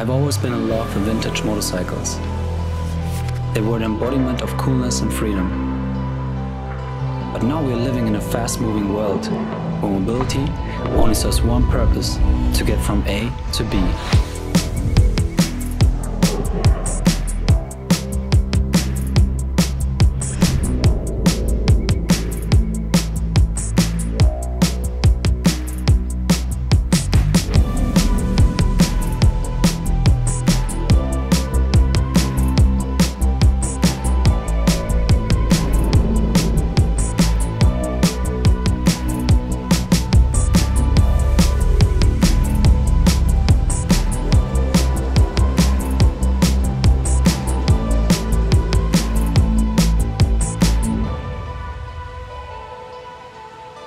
I've always been in love with vintage motorcycles. They were the embodiment of coolness and freedom. But now we are living in a fast-moving world where mobility only serves one purpose: to get from A to B.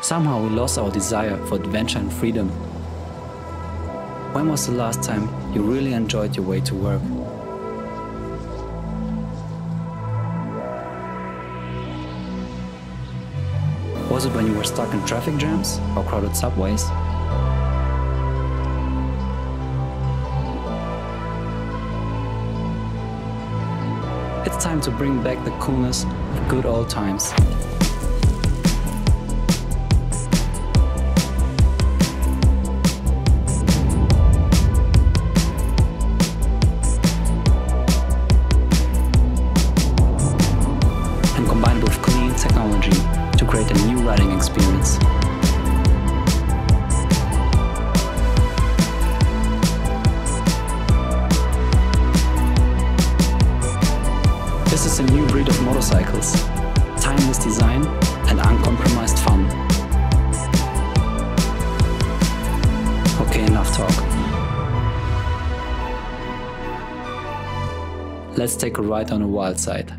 Somehow we lost our desire for adventure and freedom. When was the last time you really enjoyed your way to work? Was it when you were stuck in traffic jams or crowded subways? It's time to bring back the coolness of good old times. Combined with clean technology to create a new riding experience. This is a new breed of motorcycles, timeless design and uncompromised fun. Okay, enough talk. Let's take a ride on the wild side.